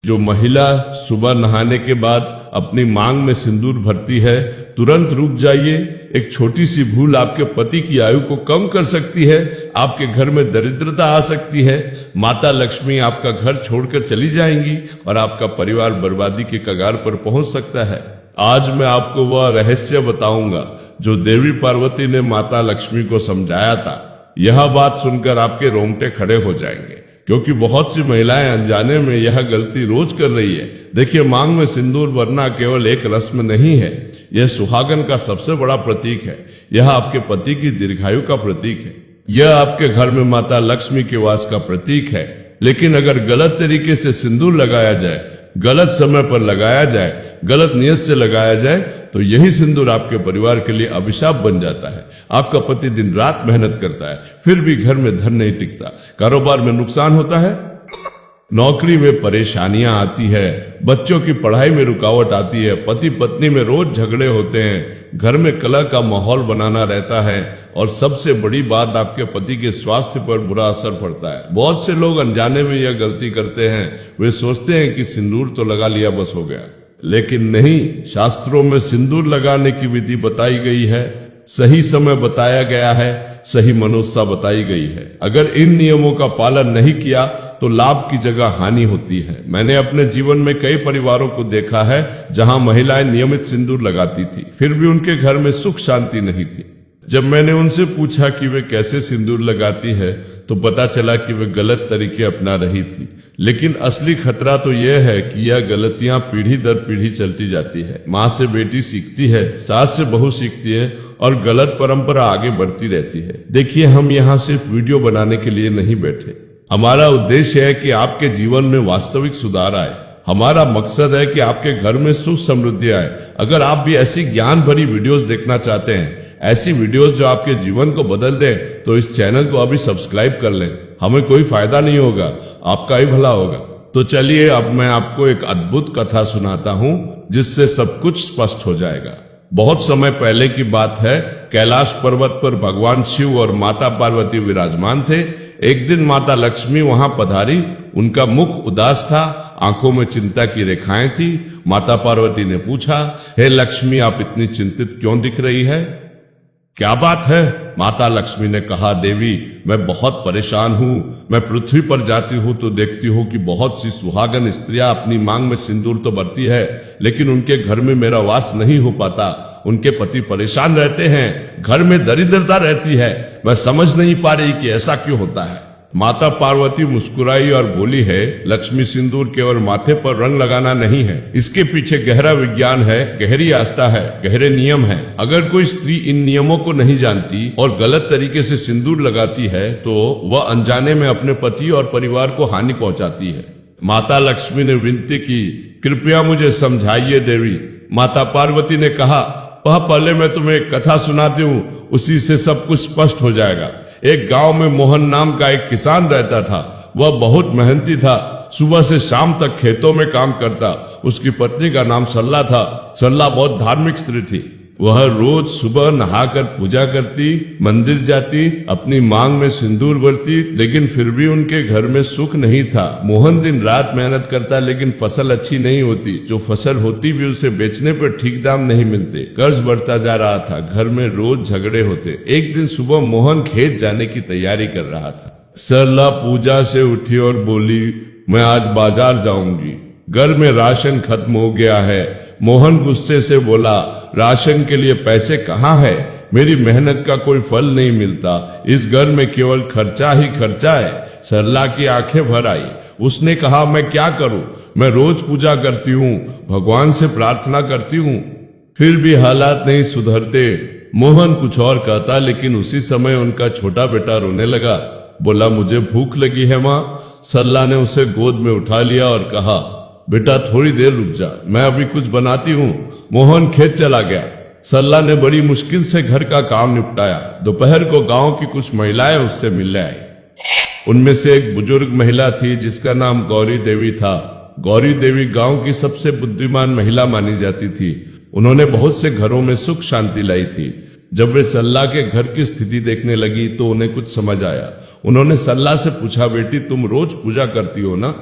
जो महिला सुबह नहाने के बाद अपनी मांग में सिंदूर भरती है, तुरंत रुक जाइए। एक छोटी सी भूल आपके पति की आयु को कम कर सकती है, आपके घर में दरिद्रता आ सकती है, माता लक्ष्मी आपका घर छोड़कर चली जाएंगी और आपका परिवार बर्बादी के कगार पर पहुंच सकता है। आज मैं आपको वह रहस्य बताऊंगा जो देवी पार्वती ने माता लक्ष्मी को समझाया था। यह बात सुनकर आपके रोंगटे खड़े हो जाएंगे, क्योंकि बहुत सी महिलाएं अनजाने में यह गलती रोज कर रही है। देखिए, मांग में सिंदूर भरना केवल एक रस्म नहीं है, यह सुहागन का सबसे बड़ा प्रतीक है। यह आपके पति की दीर्घायु का प्रतीक है। यह आपके घर में माता लक्ष्मी के वास का प्रतीक है। लेकिन अगर गलत तरीके से सिंदूर लगाया जाए, गलत समय पर लगाया जाए, गलत नियत से लगाया जाए, तो यही सिंदूर आपके परिवार के लिए अभिशाप बन जाता है। आपका पति दिन रात मेहनत करता है, फिर भी घर में धन नहीं टिकता, कारोबार में नुकसान होता है, नौकरी में परेशानियां आती है, बच्चों की पढ़ाई में रुकावट आती है, पति पत्नी में रोज झगड़े होते हैं, घर में कलह का माहौल बनाना रहता है, और सबसे बड़ी बात, आपके पति के स्वास्थ्य पर बुरा असर पड़ता है। बहुत से लोग अनजाने में यह गलती करते हैं। वे सोचते हैं कि सिंदूर तो लगा लिया, बस हो गया, लेकिन नहीं। शास्त्रों में सिंदूर लगाने की विधि बताई गई है, सही समय बताया गया है, सही मनोस्था बताई गई है। अगर इन नियमों का पालन नहीं किया तो लाभ की जगह हानि होती है। मैंने अपने जीवन में कई परिवारों को देखा है जहां महिलाएं नियमित सिंदूर लगाती थी, फिर भी उनके घर में सुख शांति नहीं थी। जब मैंने उनसे पूछा कि वे कैसे सिंदूर लगाती है, तो पता चला कि वे गलत तरीके अपना रही थी। लेकिन असली खतरा तो यह है कि यह गलतियां पीढ़ी दर पीढ़ी चलती जाती है। माँ से बेटी सीखती है, सास से बहू सीखती है, और गलत परंपरा आगे बढ़ती रहती है। देखिए, हम यहाँ सिर्फ वीडियो बनाने के लिए नहीं बैठे। हमारा उद्देश्य है कि आपके जीवन में वास्तविक सुधार आए। हमारा मकसद है कि आपके घर में सुख समृद्धि आए। अगर आप भी ऐसी ज्ञान भरी वीडियोस देखना चाहते हैं, ऐसी वीडियोस जो आपके जीवन को बदल दे, तो इस चैनल को अभी सब्सक्राइब कर लें। हमें कोई फायदा नहीं होगा, आपका ही भला होगा। तो चलिए, अब मैं आपको एक अद्भुत कथा सुनाता हूँ जिससे सब कुछ स्पष्ट हो जाएगा। बहुत समय पहले की बात है। कैलाश पर्वत पर भगवान शिव और माता पार्वती विराजमान थे। एक दिन माता लक्ष्मी वहां पधारी। उनका मुख उदास था, आंखों में चिंता की रेखाएं थी। माता पार्वती ने पूछा, हे लक्ष्मी, आप इतनी चिंतित क्यों दिख रही है? क्या बात है? माता लक्ष्मी ने कहा, देवी, मैं बहुत परेशान हूँ। मैं पृथ्वी पर जाती हूँ तो देखती हूँ कि बहुत सी सुहागन स्त्रियां अपनी मांग में सिंदूर तो भरती है, लेकिन उनके घर में मेरा वास नहीं हो पाता। उनके पति परेशान रहते हैं, घर में दरिद्रता रहती है। मैं समझ नहीं पा रही कि ऐसा क्यों होता है। माता पार्वती मुस्कुराई और बोली, है लक्ष्मी, सिंदूर केवल माथे पर रंग लगाना नहीं है, इसके पीछे गहरा विज्ञान है, गहरी आस्था है, गहरे नियम है। अगर कोई स्त्री इन नियमों को नहीं जानती और गलत तरीके से सिंदूर लगाती है, तो वह अनजाने में अपने पति और परिवार को हानि पहुंचाती है। माता लक्ष्मी ने विनती की, कृपया मुझे समझाइए देवी। माता पार्वती ने कहा, वह पहले मैं तुम्हें एक कथा सुनाती हूँ, उसी से सब कुछ स्पष्ट हो जाएगा। एक गांव में मोहन नाम का एक किसान रहता था। वह बहुत मेहनती था, सुबह से शाम तक खेतों में काम करता। उसकी पत्नी का नाम सरला था। सरला बहुत धार्मिक स्त्री थी। वह रोज सुबह नहाकर पूजा करती, मंदिर जाती, अपनी मांग में सिंदूर भरती, लेकिन फिर भी उनके घर में सुख नहीं था। मोहन दिन रात मेहनत करता, लेकिन फसल अच्छी नहीं होती। जो फसल होती भी उसे बेचने पर ठीक दाम नहीं मिलते। कर्ज बढ़ता जा रहा था, घर में रोज झगड़े होते। एक दिन सुबह मोहन खेत जाने की तैयारी कर रहा था। सरला पूजा से उठी और बोली, मैं आज बाजार जाऊंगी, घर में राशन खत्म हो गया है। मोहन गुस्से से बोला, राशन के लिए पैसे कहाँ है? मेरी मेहनत का कोई फल नहीं मिलता। इस घर में केवल खर्चा ही खर्चा है। सरला की आंखें भर आई। उसने कहा, मैं क्या करूं? मैं रोज पूजा करती हूँ, भगवान से प्रार्थना करती हूँ, फिर भी हालात नहीं सुधरते। मोहन कुछ और कहता, लेकिन उसी समय उनका छोटा बेटा रोने लगा। बोला, मुझे भूख लगी है माँ। सरला ने उसे गोद में उठा लिया और कहा, बेटा थोड़ी देर रुक जा, मैं अभी कुछ बनाती हूँ। मोहन खेत चला गया। सरला ने बड़ी मुश्किल से घर का काम निपटाया। दोपहर को गांव की कुछ महिलाएं उससे मिलने आई। उनमें से एक बुजुर्ग महिला थी जिसका नाम गौरी देवी था। गौरी देवी गांव की सबसे बुद्धिमान महिला मानी जाती थी। उन्होंने बहुत से घरों में सुख शांति लाई थी। जब वे सरला के घर की स्थिति देखने लगी तो उन्हें कुछ समझ आया। उन्होंने सरला से पूछा, बेटी तुम रोज पूजा करती हो ना?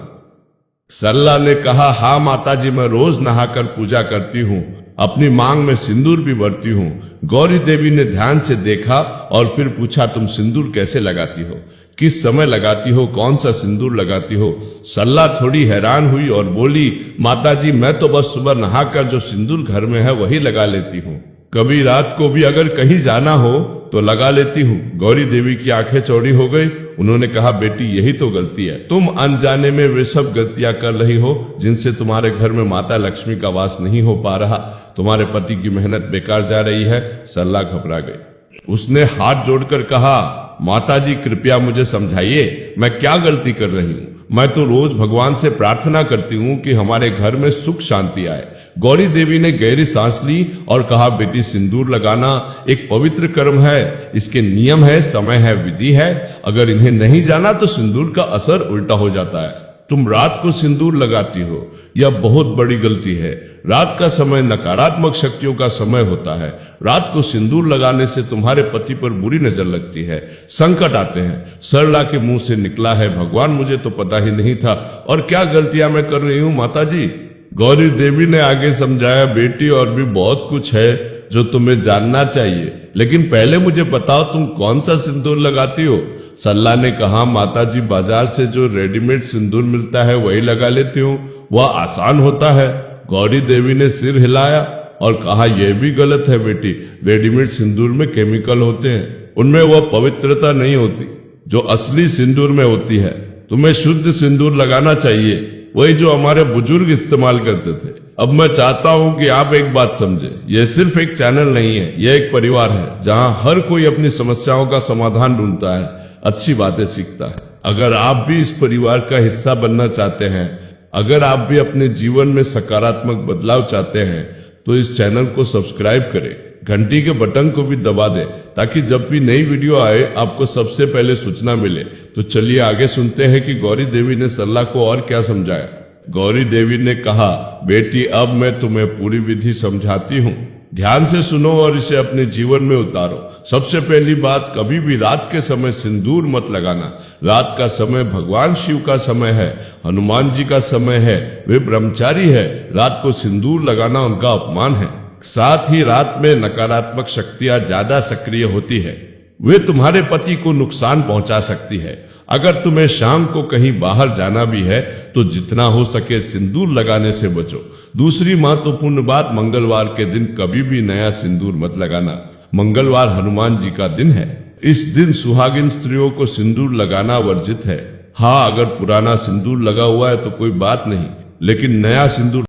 सरला ने कहा, हाँ माताजी, मैं रोज नहाकर पूजा करती हूँ, अपनी मांग में सिंदूर भी भरती हूँ। गौरी देवी ने ध्यान से देखा और फिर पूछा, तुम सिंदूर कैसे लगाती हो, किस समय लगाती हो, कौन सा सिंदूर लगाती हो? सरला थोड़ी हैरान हुई और बोली, माताजी, मैं तो बस सुबह नहाकर जो सिंदूर घर में है वही लगा लेती हूँ, कभी रात को भी अगर कहीं जाना हो तो लगा लेती हूँ। गौरी देवी की आंखें चौड़ी हो गई। उन्होंने कहा, बेटी, यही तो गलती है, तुम अनजाने में वे सब गलतियां कर रही हो जिनसे तुम्हारे घर में माता लक्ष्मी का वास नहीं हो पा रहा, तुम्हारे पति की मेहनत बेकार जा रही है। सरला घबरा गई। उसने हाथ जोड़कर कहा, माताजी, कृपया मुझे समझाइए, मैं क्या गलती कर रही हूँ? मैं तो रोज भगवान से प्रार्थना करती हूँ कि हमारे घर में सुख शांति आए। गौरी देवी ने गहरी सांस ली और कहा, बेटी, सिंदूर लगाना एक पवित्र कर्म है, इसके नियम है, समय है, विधि है। अगर इन्हें नहीं जाना तो सिंदूर का असर उल्टा हो जाता है। तुम रात को सिंदूर लगाती हो, यह बहुत बड़ी गलती है। रात का समय नकारात्मक शक्तियों का समय होता है। रात को सिंदूर लगाने से तुम्हारे पति पर बुरी नजर लगती है, संकट आते हैं। सरला के मुंह से निकला है, भगवान, मुझे तो पता ही नहीं था, और क्या गलतियां मैं कर रही हूँ माताजी। गौरी देवी ने आगे समझाया, बेटी, और भी बहुत कुछ है जो तुम्हें जानना चाहिए, लेकिन पहले मुझे बताओ, तुम कौन सा सिंदूर लगाती हो? सरला ने कहा, माताजी, बाजार से जो रेडीमेड सिंदूर मिलता है वही लगा लेती हूँ, वह आसान होता है। गौरी देवी ने सिर हिलाया और कहा, यह भी गलत है बेटी, रेडीमेड सिंदूर में केमिकल होते हैं, उनमें वह पवित्रता नहीं होती जो असली सिंदूर में होती है। तुम्हें शुद्ध सिंदूर लगाना चाहिए, वही जो हमारे बुजुर्ग इस्तेमाल करते थे। अब मैं चाहता हूं कि आप एक बात समझे, यह सिर्फ एक चैनल नहीं है, यह एक परिवार है जहां हर कोई अपनी समस्याओं का समाधान ढूंढता है, अच्छी बातें सीखता है। अगर आप भी इस परिवार का हिस्सा बनना चाहते हैं, अगर आप भी अपने जीवन में सकारात्मक बदलाव चाहते हैं, तो इस चैनल को सब्सक्राइब करें, घंटी के बटन को भी दबा दें, ताकि जब भी नई वीडियो आए आपको सबसे पहले सूचना मिले। तो चलिए आगे सुनते हैं कि गौरी देवी ने सरला को और क्या समझाया। गौरी देवी ने कहा, बेटी, अब मैं तुम्हें पूरी विधि समझाती हूँ, ध्यान से सुनो और इसे अपने जीवन में उतारो। सबसे पहली बात, कभी भी रात के समय सिंदूर मत लगाना। रात का समय भगवान शिव का समय है, हनुमान जी का समय है, वे ब्रह्मचारी है, रात को सिंदूर लगाना उनका अपमान है। साथ ही रात में नकारात्मक शक्तियां ज्यादा सक्रिय होती है, वे तुम्हारे पति को नुकसान पहुंचा सकती है। अगर तुम्हें शाम को कहीं बाहर जाना भी है तो जितना हो सके सिंदूर लगाने से बचो। दूसरी महत्वपूर्ण बात, मंगलवार के दिन कभी भी नया सिंदूर मत लगाना। मंगलवार हनुमान जी का दिन है, इस दिन सुहागिन स्त्रियों को सिंदूर लगाना वर्जित है। हाँ, अगर पुराना सिंदूर लगा हुआ है तो कोई बात नहीं, लेकिन नया सिंदूर